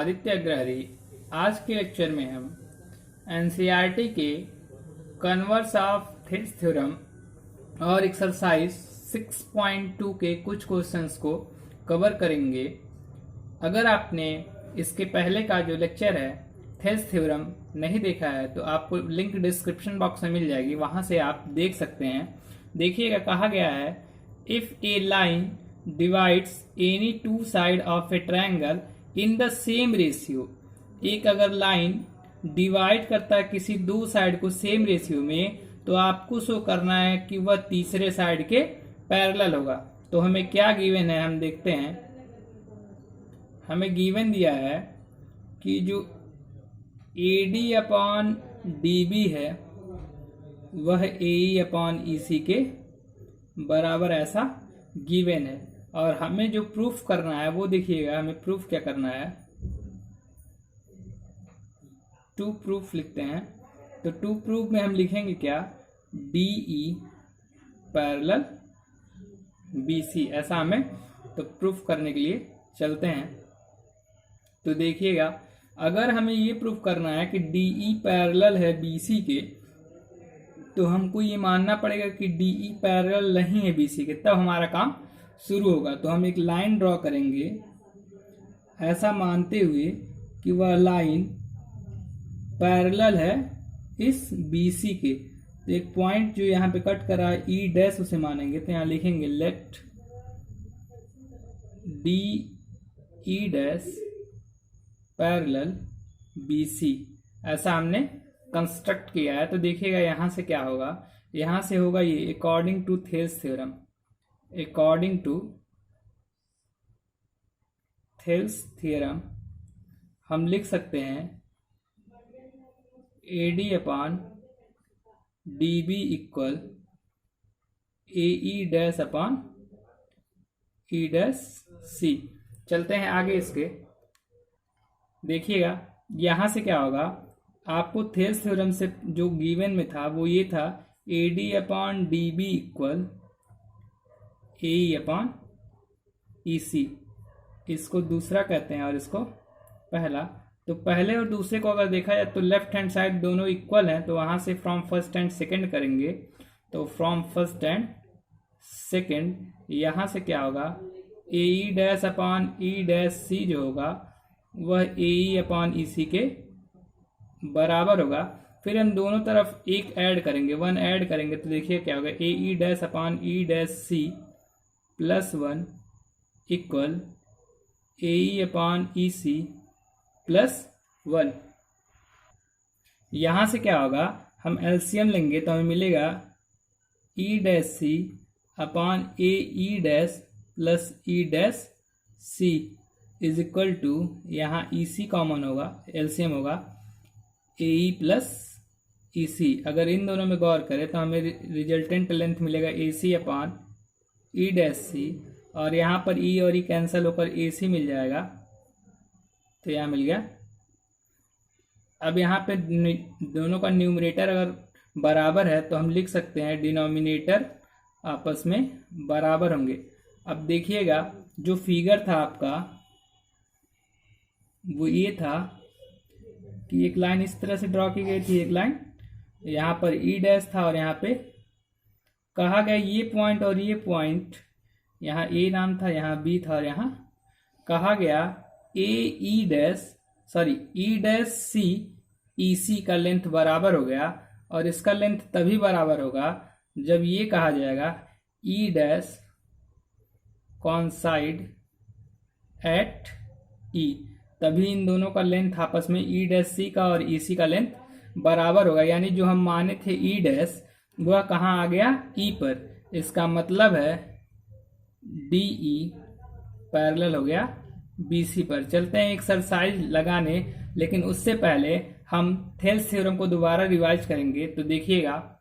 आदित्य अग्रहरी। आज के लेक्चर में हम एनसीईआरटी के कन्वर्स ऑफ थिस थ्योरम और एक्सरसाइज 6.2 के कुछ क्वेश्चंस को कवर करेंगे। अगर आपने इसके पहले का जो लेक्चर है थिस थ्योरम नहीं देखा है तो आपको लिंक डिस्क्रिप्शन बॉक्स में मिल जाएगी, वहां से आप देख सकते हैं। देखिएगा, कहा गया है if A line divides any two side of A triangle in the same ratio. एक अगर लाइन डिवाइड करता है किसी दो साइड को सेम रेशियो में, तो आपको शो करना है कि वह तीसरे साइड के पैरेलल होगा। तो हमें क्या गिवन है, हम देखते हैं। हमें गिवन दिया है कि जो AD अपॉन DB है वह AE अपॉन EC के बराबर ऐसा गिवन है। और हमें जो प्रूफ करना है वो देखिएगा, हमें प्रूफ क्या करना है, टू प्रूफ लिखते हैं। तो टू प्रूफ में हम लिखेंगे क्या, DE पैरेलल BC, ऐसा हमें तो प्रूफ करने के लिए चलते हैं। तो देखिएगा, अगर हमें ये प्रूफ करना है कि DE पैरेलल है BC के, तो हमको ये मानना पड़ेगा कि DE पैरेलल नहीं है BC के, तब हमारा काम शुरू होगा। तो हम एक लाइन ड्रॉ करेंगे ऐसा मानते हुए कि वह लाइन पैरेलल है इस BC के। तो एक पॉइंट जो यहाँ पे कट करा है E डैश, उसे मानेंगे। तो यहाँ लिखेंगे let DE dash parallel BC, ऐसा हमने कंस्ट्रक्ट किया है। तो देखिएगा यहाँ से क्या होगा, यहाँ से होगा ये according to this theorem. According to this theorem हम लिख सकते हैं AD upon DB equal AE dash upon E dash C। चलते हैं आगे इसके। देखिएगा यहाँ से क्या होगा, आपको थिस थ्योरम से जो गिवन में था वो ये था AD upon DB equal AE upon EC। इसको दूसरा कहते हैं और इसको पहला। तो पहले और दूसरे को अगर देखा जाए तो लेफ्ट हैंड साइड दोनों इक्वल हैं, तो वहाँ से फ्रॉम फर्स्ट एंड सेकंड करेंगे। तो फ्रॉम फर्स्ट एंड सेकंड यहाँ से क्या होगा, AE dash upon E dash C जो होगा वह AE अपॉन EC के बराबर होगा। फिर हम दोनों तरफ एक ऐड करेंगे, 1 ऐड करेंगे। तो देखिए क्या होगा, AE dash upon E dash C plus 1 equal AE upon EC plus 1। यहाँ से क्या होगा, हम एलसीएम लेंगे तो हमें मिलेगा E dash C upon AE dash plus E dash C is equal to, यहाँ EC कॉमन होगा, एलसीएम होगा AE प्लस EC। अगर इन दोनों में गौर करें तो हमें रिजल्टेंट लेंथ मिलेगा AC upon E dash C, और यहाँ पर E और E कैंसिल होकर AC मिल जाएगा। तो यहाँ मिल गया। अब यहाँ पे दोनों का न्यूमरेटर अगर बराबर है तो हम लिख सकते हैं डिनोमिनेटर आपस में बराबर होंगे। अब देखिएगा, जो फिगर था आपका वो ये था कि एक लाइन इस तरह से ड्रॉ की गई थी, एक लाइन यहाँ पर E डैश था और यहाँ पे कहा गया ये पॉइंट और ये पॉइंट, यहाँ A नाम था, यहाँ B था, और यहाँ कहा गया E डैश C EC का लेंथ बराबर हो गया। और इसका लेंथ तभी बराबर होगा जब ये कहा जाएगा E dash coincide at E, तभी इन दोनों का लेंथ आपस में E डैश C का और EC का लेंथ बराबर होगा। यानी जो हम माने थे E डैश वह कहाँ आ गया, E पर। इसका मतलब है DE पैरेलल हो गया BC पर। चलते हैं एक्सरसाइज लगाने, लेकिन उससे पहले हम थिस थ्योरम को दोबारा रिवाइज करेंगे। तो देखिएगा,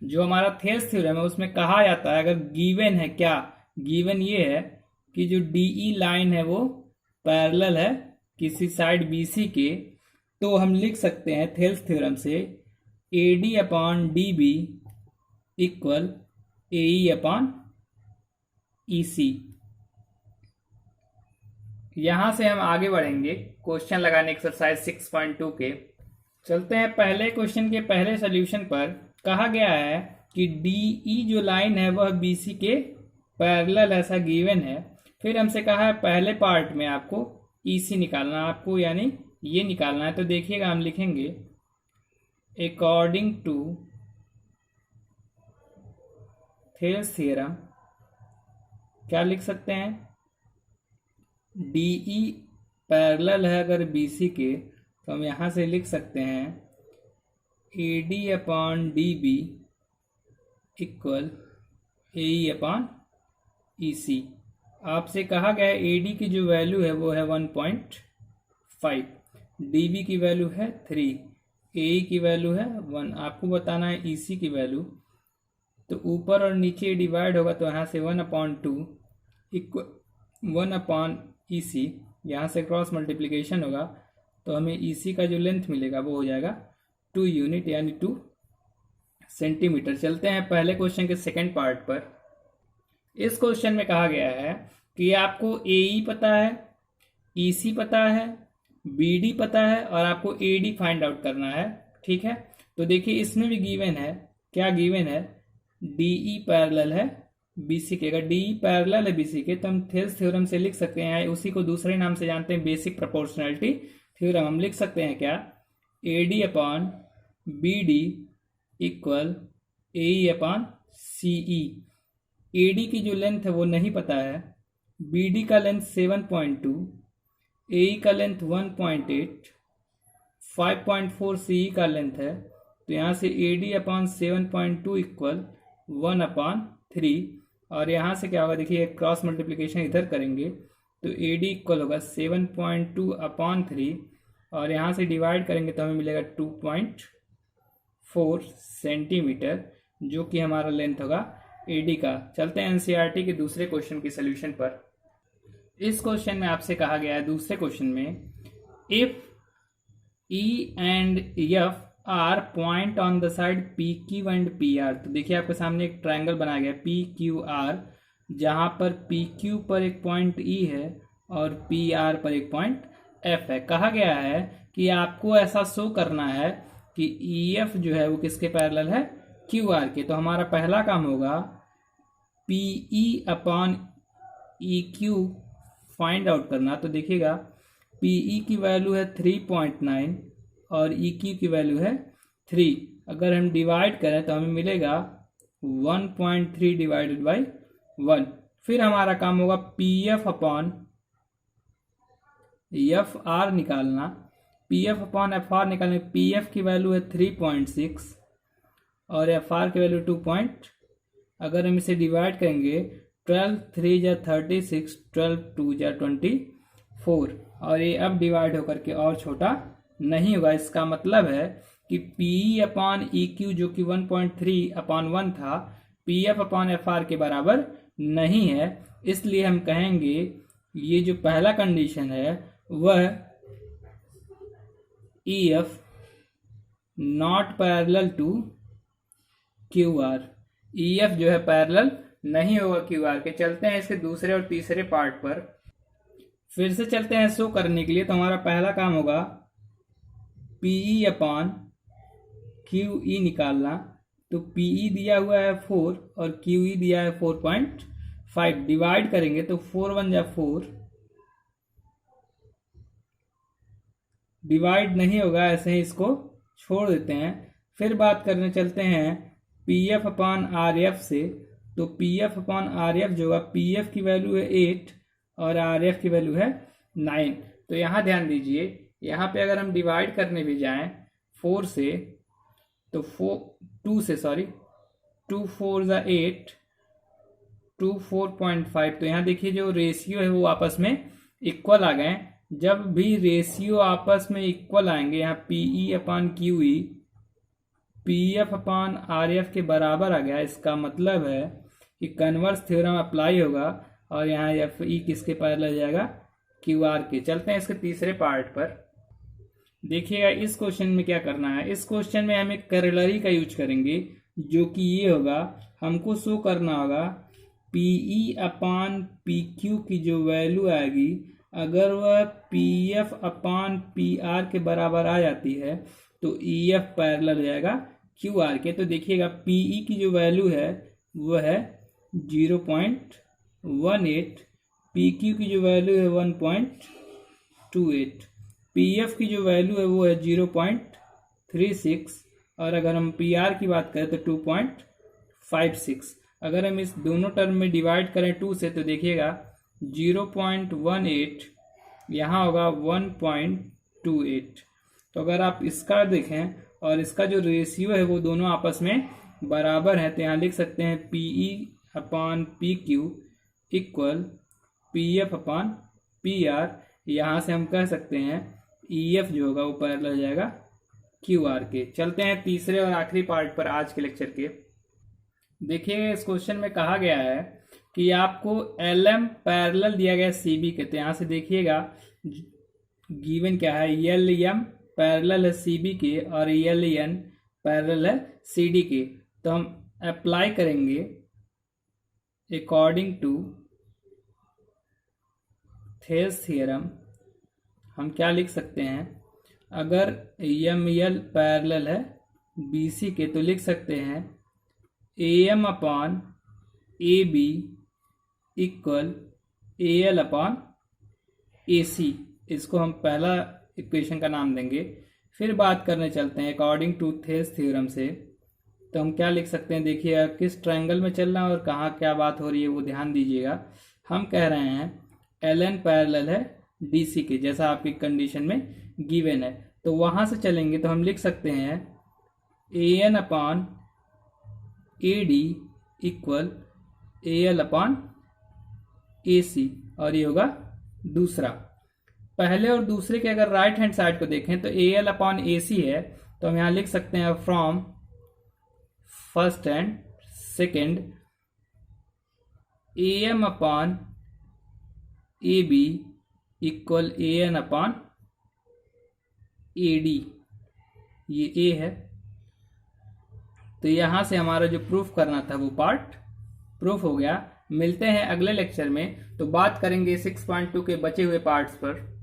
जो हमारा थिस थ्योरम है उसमें कहा जाता है, अगर गिवन है, क्या गिवन ये है कि जो DE लाइन है वो पैरेलल है किसी साइड BC के, तो हम लिख सकते हैं थिस थ्योरम से AD upon DB equal AE upon EC। यहां से हम आगे बढ़ेंगे क्वेश्चन लगाने एक्सरसाइज 6.2 के। चलते हैं पहले क्वेश्चन के पहले सोल्यूशन पर। कहा गया है कि DE जो लाइन है वह BC के पैरेलल ऐसा गिवन है। फिर हमसे कहा है पहले पार्ट में आपको EC निकालना, आपको यानी ये निकालना है। तो देखिएगा हम लिखेंगे अकॉर्डिंग टू थेल्स थ्योरम, क्या लिख सकते हैं, DE पैरेलल है अगर BC के, तो हम यहां से लिख सकते हैं AD upon DB equal AE upon EC। आपसे कहा गया है AD की जो वैल्यू है वो है 1.5, DB की वैल्यू है 3, AE की वैल्यू है 1। आपको बताना है EC की वैल्यू। तो ऊपर और नीचे डिवाइड होगा तो यहाँ से 1/2 इक्वल 1/EC, यहाँ से क्रॉस मल्टीप्लिकेशन होगा तो हमें EC का जो लेंथ मिलेगा वो हो जाएगा 2 यूनिट यानी 2 सेंटीमीटर। चलते हैं पहले क्वेश्चन के सेकंड पार्ट पर। इस क्वेश्चन में कहा गया है कि आपको AE पता है, EC पता है, BD पता है और आपको AD फाइंड आउट करना है। ठीक है, तो देखिए इसमें भी गिवन है, क्या गिवन है, DE पैरेलल है BC के। अगर DE पैरेलल है BC के तो हम थेल्स थ्योरम से लिख सकते हैं, उसी को दूसरे नाम से जानते हैं बेसिक प्रोपोर्शनैलिटी थ्योरम। हम लिख सकते हैं क्या, AD upon BD equal AE upon CE। AD की जो लेंथ है वो नहीं पता है, BD का लेंथ 7.2, AE का लेंथ 1.8, 5.4 CE का लेंथ है। तो यहाँ से AD अपॉन 7.2 इक्वल 1/3 और यहाँ से क्या होगा, देखिए क्रॉस मल्टीप्लिकेशन इधर करेंगे तो AD इक्वल होगा 7.2/3 और यहाँ से डिवाइड करेंगे तो हमें मिलेगा 2.4 सेंटीमीटर, जो कि हमारा लेंथ होगा AD का। चलते हैं NCERT के दूसरे क्वेश्चन की सोल्यूशन पर। इस क्वेश्चन में आपसे कहा गया है दूसरे क्वेश्चन में, if E and F are point on the side PQ and PR। तो देखिए आपके सामने एक ट्रायंगल बनाया गया PQR, जहां पर PQ पर एक पॉइंट E है और PR पर एक पॉइंट F है। कहा गया है कि आपको ऐसा शो करना है कि EF जो है वो किसके पैरेलल है, QR के। तो हमारा पहला काम होगा PE upon EQ find out करना। तो देखिएगा PE की वैल्यू है 3.9 और EQ की वैल्यू है 3। अगर हम डिवाइड करें तो हमें मिलेगा 1.3 डिवाइडेड बाई 1। फिर हमारा काम होगा PF अपॉन FR निकालना। PF अपॉन FR निकालने, PF की वैल्यू है 3.6 और FR की वैल्यू 2. अगर हम इसे डिवाइड करेंगे 12 3 जा 36, 12 2 जा 24 और ये अब डिवाइड होकर के और छोटा नहीं होगा। इसका मतलब है कि PE अपॉन EQ जो कि 1.3/1 था, PF अपॉन FR के बराबर नहीं है। इसलिए हम कहेंगे ये जो पहला कंडीशन है वह EF not parallel to QR, EF जो है पैरेलल नहीं होगा QR के। चलते हैं इसके दूसरे और तीसरे पार्ट पर। फिर से चलते हैं शो करने के लिए। तो हमारा पहला काम होगा PE अपॉन QE निकालना। तो PE दिया हुआ है 4 और QE दिया है 4.5। डिवाइड करेंगे तो 4 1 जा 4, डिवाइड नहीं होगा, ऐसे ही इसको छोड़ देते हैं। फिर बात करने चलते हैं PF अपॉन RF से। तो PF अपॉन RF जो होगा, PF की वैल्यू है 8 और RF की वैल्यू है 9। तो यहाँ ध्यान दीजिए, यहाँ पे अगर हम डिवाइड करने भी जाएं 4 से तो 2 4 जा 8, 2 4.5। तो यहाँ देखिए जो रेशियो है वो आपस में इक्वल आ गए। जब भी रेशियो आपस में इक्वल आएंगे, यहाँ PE upon QE PF upon RF के बराबर आ गया, इसका मतलब है कि कन्वर्स थ्योरम अप्लाई होगा और यहाँ FE किसके पैरेलल जाएगा, QR के। चलते हैं इसके तीसरे पार्ट पर। देखिएगा इस क्वेश्चन में क्या करना है। इस क्वेश्चन में हम एक करोलरी का यूज करेंगे, जो कि ये होगा, हमको शो करना होगा PE अपॉन PQ की जो वैल्यू आएगी अगर वह P F upon P R के बराबर आ जाती है तो ई एफ पैरेलल हो जाएगा क्यू आर के। तो देखिएगा पीई की जो वैल्यू है वो है 0.18, पी क्यू की जो वैल्यू है 1.28, पी एफ की जो वैल्यू है वो है 0.36, और अगर हम पी आर की बात करें तो 2.56। अगर हम इस दोनों टर्म में डिवाइड करें 2 से तो देखिएगा 0.18 यहाँ होगा 1.28। तो अगर आप इसका देखें और इसका जो रेशियो है वो दोनों आपस में बराबर है, तो यहाँ लिख सकते हैं P E upon P Q equal P F upon P R. यहाँ से हम कह सकते हैं ई एफ जो होगा वो पैरेलल हो जाएगा क्यू आर के। चलते हैं तीसरे और आखिरी पार्ट पर आज के लेक्चर के। देखिए इस क्वेश्चन में कहा गया है कि आपको एल एम पैरेलल दिया गया सी बी के। तो यहाँ से देखिएगा गिवन क्या है, एल एम पैरेलल है सी बी के और एल एन पैरेलल है सी डी के। तो हम अप्लाई करेंगे अकॉर्डिंग टू थेल्स थ्योरम। हम क्या लिख सकते हैं, अगर एम एल पैरेलल है बी सी के तो लिख सकते हैं A M upon A B equal A L upon A C. इसको हम पहला इक्वेशन का नाम देंगे। फिर बात करने चलते हैं अकॉर्डिंग टू थेल्स थ्योरम से। तो हम क्या लिख सकते हैं, देखिए किस ट्रायंगल में चल रहा है और कहाँ क्या बात हो रही है वो ध्यान दीजिएगा। हम कह रहे हैं एल एन पैरेलल है डी सी के, जैसा आपकी कंडीशन में गिवन है। तो वहाँ से चलेंगे तो हम लिख सकते हैं A N upon A D equal A L upon A C, और ये होगा दूसरा। पहले और दूसरे के अगर राइट हैंड साइड को देखें तो ए एल अपॉन ए सी है, तो हम यहाँ लिख सकते हैं from first and second A M upon A B equal A N upon A D, ये ए है। तो यहाँ से हमारा जो प्रूफ करना था वो पार्ट प्रूफ हो गया। मिलते हैं अगले लेक्चर में, तो बात करेंगे 6.2 के बचे हुए पार्ट्स पर।